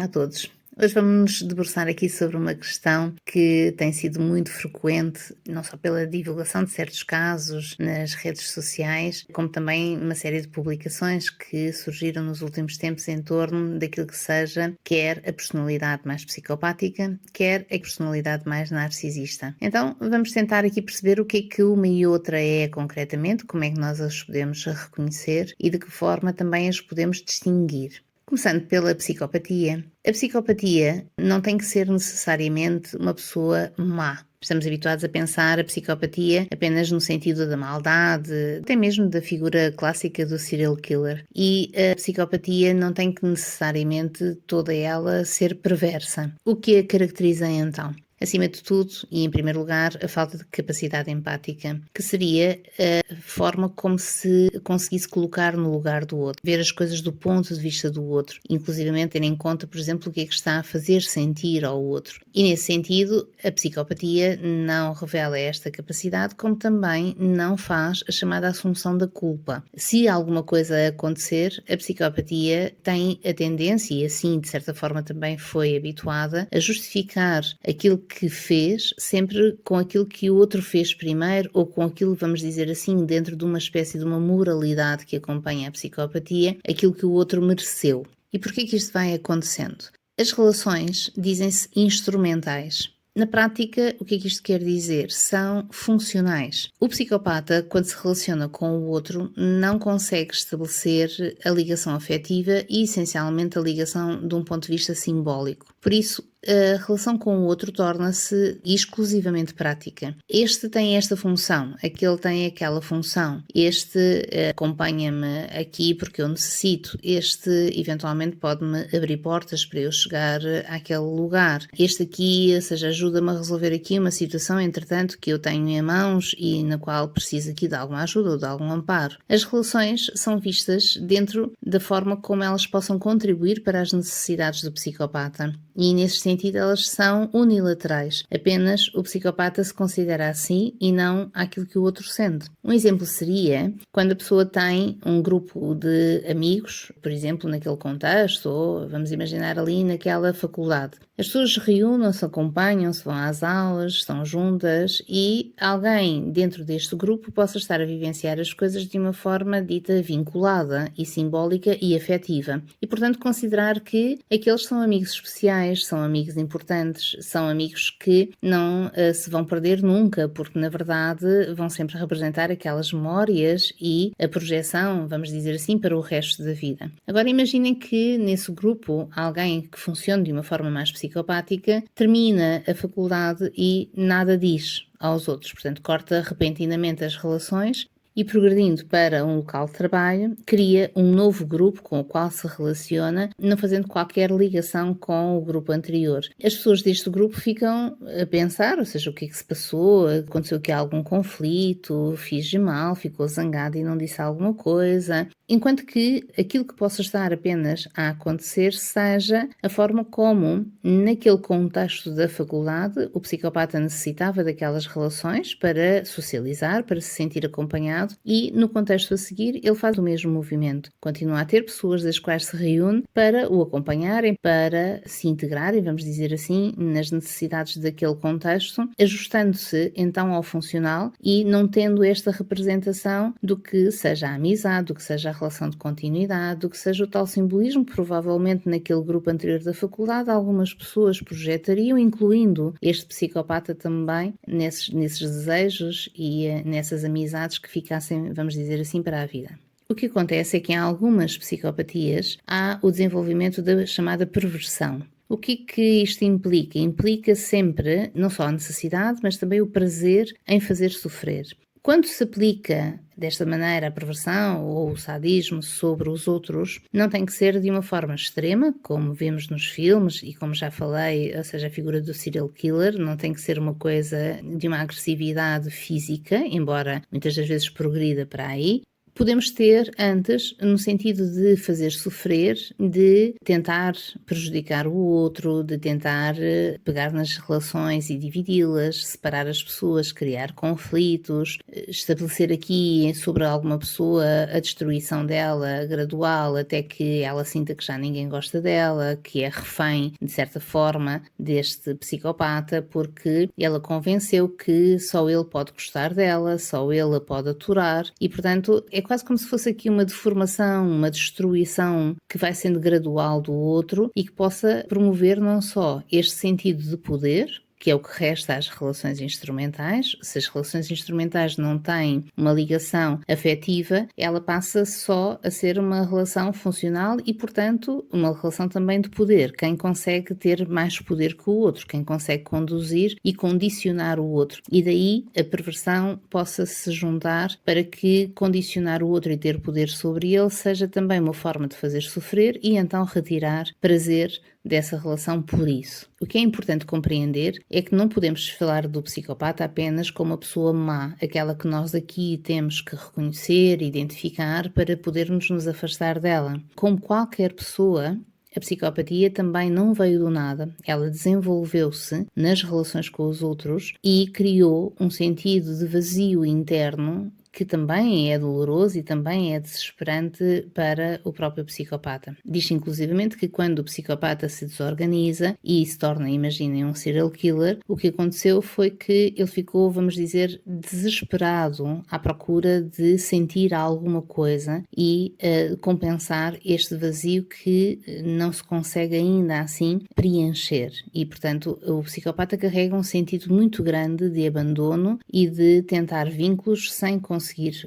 Olá a todos. Hoje vamos nos debruçar aqui sobre uma questão que tem sido muito frequente, não só pela divulgação de certos casos nas redes sociais, como também uma série de publicações que surgiram nos últimos tempos em torno daquilo que seja quer a personalidade mais psicopática, quer a personalidade mais narcisista. Então vamos tentar aqui perceber o que é que uma e outra é concretamente, como é que nós as podemos reconhecer e de que forma também as podemos distinguir. Começando pela psicopatia. A psicopatia não tem que ser necessariamente uma pessoa má. Estamos habituados a pensar a psicopatia apenas no sentido da maldade, até mesmo da figura clássica do serial killer. E a psicopatia não tem que necessariamente toda ela ser perversa. O que a caracteriza então? Acima de tudo, e em primeiro lugar, a falta de capacidade empática, que seria a forma como se conseguisse colocar no lugar do outro, ver as coisas do ponto de vista do outro, inclusivamente ter em conta, por exemplo, o que é que está a fazer sentir ao outro. E nesse sentido, a psicopatia não revela esta capacidade, como também não faz a chamada assunção da culpa. Se alguma coisa acontecer, a psicopatia tem a tendência, e assim de certa forma também foi habituada, a justificar aquilo que fez sempre com aquilo que o outro fez primeiro ou com aquilo, vamos dizer assim, dentro de uma espécie de uma moralidade que acompanha a psicopatia, aquilo que o outro mereceu. E porquê que isto vai acontecendo? As relações dizem-se instrumentais. Na prática, o que é que isto quer dizer? São funcionais. O psicopata, quando se relaciona com o outro, não consegue estabelecer a ligação afetiva e, essencialmente, a ligação de um ponto de vista simbólico. Por isso, a relação com o outro torna-se exclusivamente prática. Este tem esta função, aquele tem aquela função, este acompanha-me aqui porque eu necessito, este eventualmente pode-me abrir portas para eu chegar àquele lugar, este aqui, ou seja, ajuda-me a resolver aqui uma situação, entretanto, que eu tenho em mãos e na qual preciso aqui de alguma ajuda ou de algum amparo. As relações são vistas dentro da forma como elas possam contribuir para as necessidades do psicopata. E nesse sentido elas são unilaterais. Apenas o psicopata se considera assim e não aquilo que o outro sente. Um exemplo seria quando a pessoa tem um grupo de amigos, por exemplo, naquele contexto, ou vamos imaginar ali naquela faculdade. As pessoas reúnem-se, acompanham-se, vão às aulas, estão juntas e alguém dentro deste grupo possa estar a vivenciar as coisas de uma forma dita vinculada e simbólica e afetiva. E, portanto, considerar que aqueles são amigos especiais, são amigos importantes, são amigos que não se vão perder nunca, porque, na verdade, vão sempre representar aquelas memórias e a projeção, vamos dizer assim, para o resto da vida. Agora, imaginem que nesse grupo alguém que funcione de uma forma mais psicopática termina a faculdade e nada diz aos outros, portanto corta repentinamente as relações e progredindo para um local de trabalho, cria um novo grupo com o qual se relaciona, não fazendo qualquer ligação com o grupo anterior. As pessoas deste grupo ficam a pensar, ou seja, o que é que se passou, aconteceu aqui algum conflito, fiz mal, ficou zangado e não disse alguma coisa, enquanto que aquilo que possa estar apenas a acontecer seja a forma como, naquele contexto da faculdade, o psicopata necessitava daquelas relações para socializar, para se sentir acompanhado, e no contexto a seguir ele faz o mesmo movimento. Continua a ter pessoas das quais se reúne para o acompanharem, para se integrarem, vamos dizer assim, nas necessidades daquele contexto, ajustando-se então ao funcional e não tendo esta representação do que seja a amizade, do que seja a relação de continuidade, do que seja o tal simbolismo que provavelmente naquele grupo anterior da faculdade algumas pessoas projetariam, incluindo este psicopata também, nesses desejos e nessas amizades que ficassem, vamos dizer assim, para a vida. O que acontece é que em algumas psicopatias há o desenvolvimento da chamada perversão. O que é que isto implica? Implica sempre não só a necessidade, mas também o prazer em fazer sofrer. Quando se aplica desta maneira a perversão ou o sadismo sobre os outros, não tem que ser de uma forma extrema, como vemos nos filmes e como já falei, ou seja, a figura do serial killer, não tem que ser uma coisa de uma agressividade física, embora muitas das vezes progrida para aí. podemos ter antes no sentido de fazer sofrer, de tentar prejudicar o outro, de tentar pegar nas relações e dividi-las, separar as pessoas, criar conflitos, estabelecer aqui sobre alguma pessoa a destruição dela gradual até que ela sinta que já ninguém gosta dela, que é refém, de certa forma, deste psicopata, porque ela convenceu que só ele pode gostar dela, só ele a pode aturar e, portanto, é quase como se fosse aqui uma deformação, uma destruição que vai sendo gradual do outro e que possa promover não só este sentido de poder, que é o que resta às relações instrumentais. Se as relações instrumentais não têm uma ligação afetiva, ela passa só a ser uma relação funcional e, portanto, uma relação também de poder. Quem consegue ter mais poder que o outro, quem consegue conduzir e condicionar o outro. E daí a perversão possa se juntar para que condicionar o outro e ter poder sobre ele seja também uma forma de fazer sofrer e então retirar prazer dessa relação por isso. O que é importante compreender é que não podemos falar do psicopata apenas como uma pessoa má, aquela que nós aqui temos que reconhecer, identificar para podermos nos afastar dela. Como qualquer pessoa, a psicopatia também não veio do nada. Ela desenvolveu-se nas relações com os outros e criou um sentido de vazio interno que também é doloroso e também é desesperante para o próprio psicopata. Diz inclusivamente que quando o psicopata se desorganiza e se torna, imaginem, um serial killer, o que aconteceu foi que ele ficou, vamos dizer, desesperado à procura de sentir alguma coisa e compensar este vazio que não se consegue ainda assim preencher. E, portanto, o psicopata carrega um sentido muito grande de abandono e de tentar vínculos sem conseguir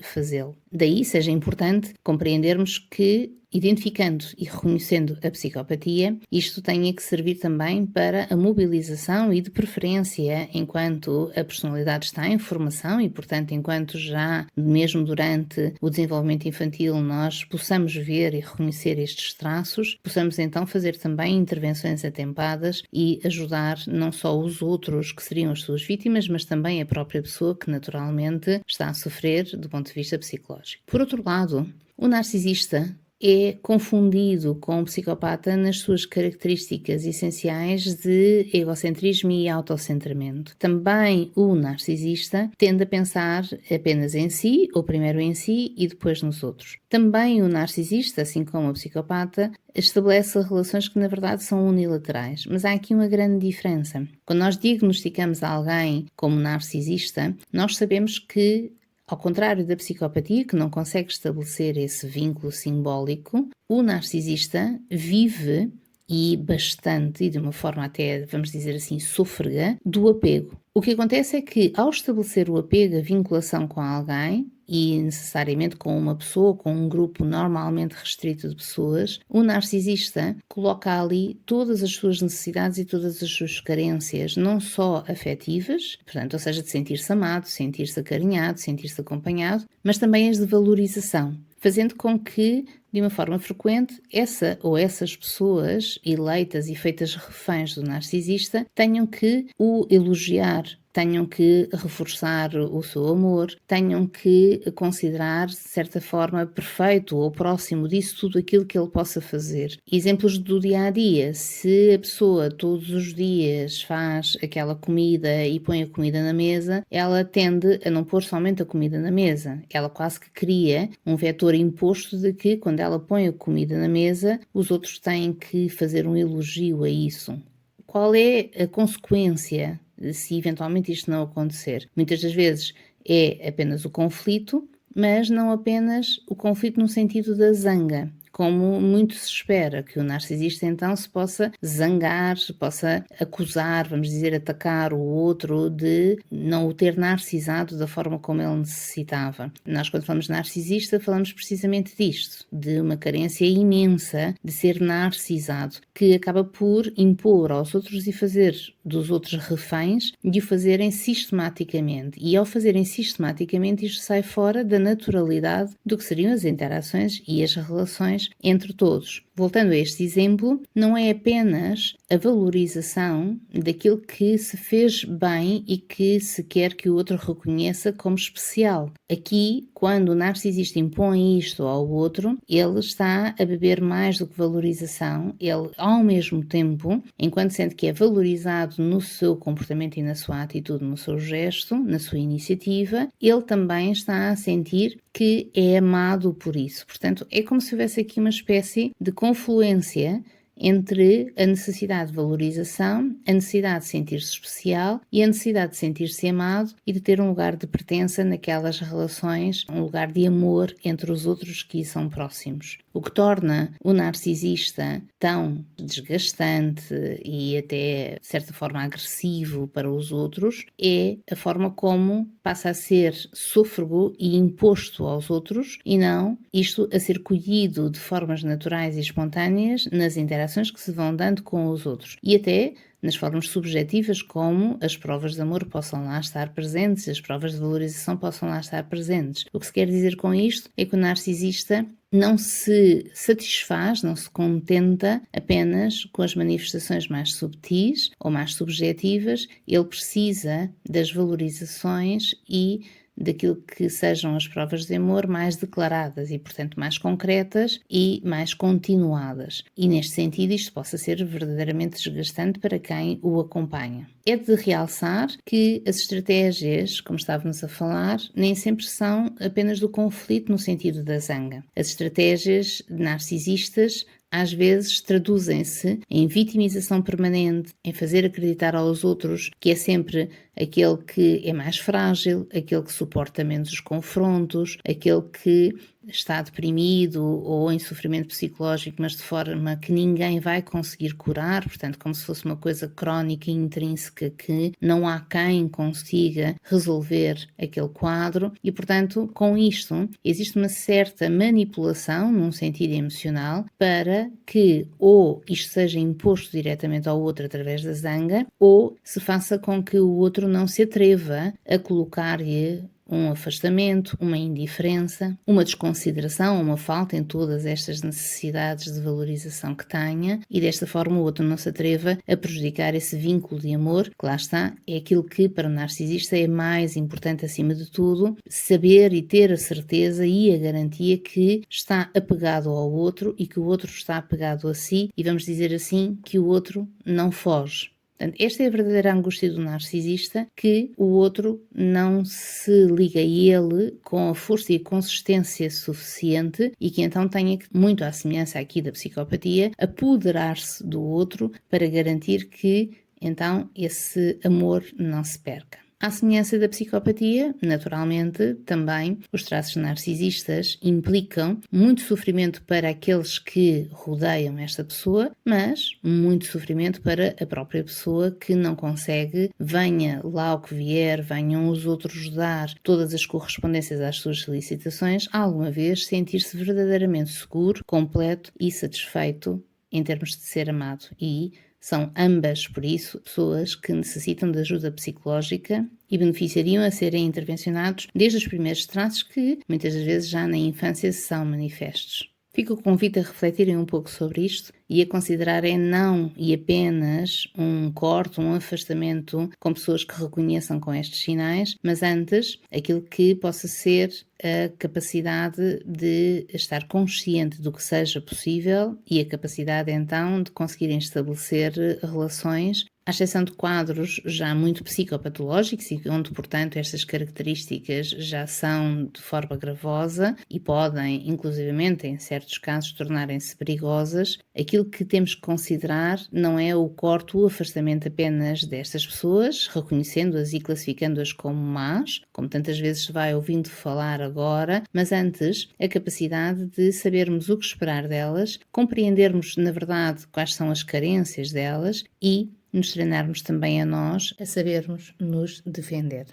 fazê-lo. Daí seja importante compreendermos que, identificando e reconhecendo a psicopatia, isto tenha que servir também para a mobilização e, de preferência, enquanto a personalidade está em formação e, portanto, enquanto já mesmo durante o desenvolvimento infantil nós possamos ver e reconhecer estes traços, possamos então fazer também intervenções atempadas e ajudar não só os outros que seriam as suas vítimas, mas também a própria pessoa que naturalmente está a sofrer do ponto de vista psicológico. Por outro lado, o narcisista é confundido com o psicopata nas suas características essenciais de egocentrismo e autocentramento. Também o narcisista tende a pensar apenas em si, ou primeiro em si e depois nos outros. Também o narcisista, assim como o psicopata, estabelece relações que na verdade são unilaterais, mas há aqui uma grande diferença. Quando nós diagnosticamos alguém como narcisista, nós sabemos que, ao contrário da psicopatia, que não consegue estabelecer esse vínculo simbólico, o narcisista vive, e bastante, e de uma forma até, vamos dizer assim, sôfrega, do apego. O que acontece é que, ao estabelecer o apego, a vinculação com alguém, e necessariamente com uma pessoa, com um grupo normalmente restrito de pessoas, o narcisista coloca ali todas as suas necessidades e todas as suas carências, não só afetivas, portanto, ou seja, de sentir-se amado, sentir-se acarinhado, sentir-se acompanhado, mas também as de valorização, fazendo com que, de uma forma frequente, essa ou essas pessoas eleitas e feitas reféns do narcisista tenham que o elogiar, tenham que reforçar o seu amor, tenham que considerar, de certa forma, perfeito ou próximo disso tudo aquilo que ele possa fazer. Exemplos do dia-a-dia: se a pessoa todos os dias faz aquela comida e põe a comida na mesa, ela tende a não pôr somente a comida na mesa. Ela quase que cria um vetor imposto de que, quando ela põe a comida na mesa, os outros têm que fazer um elogio a isso. Qual é a consequência se eventualmente isto não acontecer? Muitas das vezes é apenas o conflito, mas não apenas o conflito no sentido da zanga, como muito se espera, que o narcisista então se possa zangar, possa acusar, vamos dizer, atacar o outro de não o ter narcisado da forma como ele necessitava. Nós, quando falamos narcisista, falamos precisamente disto, de uma carência imensa de ser narcisado, que acaba por impor aos outros e fazer dos outros reféns e o fazerem sistematicamente. E ao fazerem sistematicamente, isto sai fora da naturalidade do que seriam as interações e as relações relações entre todos. Voltando a este exemplo, não é apenas a valorização daquilo que se fez bem e que se quer que o outro reconheça como especial. Aqui, quando o narcisista impõe isto ao outro, ele está a beber mais do que valorização. Ele, ao mesmo tempo, enquanto sente que é valorizado no seu comportamento e na sua atitude, no seu gesto, na sua iniciativa, ele também está a sentir que é amado por isso. Portanto, é como se houvesse aqui uma espécie de confluência entre a necessidade de valorização, a necessidade de sentir-se especial e a necessidade de sentir-se amado e de ter um lugar de pertença naquelas relações, um lugar de amor entre os outros que são próximos. O que torna o narcisista tão desgastante e até, de certa forma, agressivo para os outros é a forma como passa a ser sôfrego e imposto aos outros e não isto a ser colhido de formas naturais e espontâneas nas interações que se vão dando com os outros e até nas formas subjetivas como as provas de amor possam lá estar presentes, as provas de valorização possam lá estar presentes. O que se quer dizer com isto é que o narcisista não se satisfaz, não se contenta apenas com as manifestações mais subtis ou mais subjetivas, ele precisa das valorizações e daquilo que sejam as provas de amor mais declaradas e, portanto, mais concretas e mais continuadas. E, neste sentido, isto possa ser verdadeiramente desgastante para quem o acompanha. É de realçar que as estratégias, como estávamos a falar, nem sempre são apenas do conflito no sentido da zanga. As estratégias narcisistas às vezes traduzem-se em vitimização permanente, em fazer acreditar aos outros que é sempre aquele que é mais frágil, aquele que suporta menos os confrontos, aquele que está deprimido ou em sofrimento psicológico, mas de forma que ninguém vai conseguir curar, portanto, como se fosse uma coisa crónica e intrínseca que não há quem consiga resolver aquele quadro e, portanto, com isto existe uma certa manipulação num sentido emocional para que ou isto seja imposto diretamente ao outro através da zanga ou se faça com que o outro não se atreva a colocar-lhe um afastamento, uma indiferença, uma desconsideração, uma falta em todas estas necessidades de valorização que tenha e desta forma o outro não se atreva a prejudicar esse vínculo de amor, que lá está, é aquilo que para o narcisista é mais importante acima de tudo, saber e ter a certeza e a garantia que está apegado ao outro e que o outro está apegado a si e vamos dizer assim, que o outro não foge. Portanto, esta é a verdadeira angústia do narcisista, que o outro não se liga a ele com a força e a consistência suficiente e que então tenha, muito à semelhança aqui da psicopatia, apoderar-se do outro para garantir que então esse amor não se perca. À semelhança da psicopatia, naturalmente, também os traços narcisistas implicam muito sofrimento para aqueles que rodeiam esta pessoa, mas muito sofrimento para a própria pessoa que não consegue, venha lá o que vier, venham os outros dar todas as correspondências às suas solicitações, alguma vez sentir-se verdadeiramente seguro, completo e satisfeito em termos de ser amado e são ambas, por isso, pessoas que necessitam de ajuda psicológica e beneficiariam a serem intervencionados desde os primeiros traços que, muitas das vezes, já na infância são manifestos. Fico o convite a refletirem um pouco sobre isto e a considerarem não e apenas um corte, um afastamento com pessoas que reconheçam com estes sinais, mas antes aquilo que possa ser a capacidade de estar consciente do que seja possível e a capacidade então de conseguirem estabelecer relações, à exceção de quadros já muito psicopatológicos e onde, portanto, estas características já são de forma gravosa e podem, inclusivamente, em certos casos, tornarem-se perigosas. Aquilo que temos que considerar não é o corte, o afastamento apenas destas pessoas, reconhecendo-as e classificando-as como más, como tantas vezes se vai ouvindo falar agora, mas antes a capacidade de sabermos o que esperar delas, compreendermos, na verdade, quais são as carências delas e nos treinarmos também a nós a sabermos nos defender.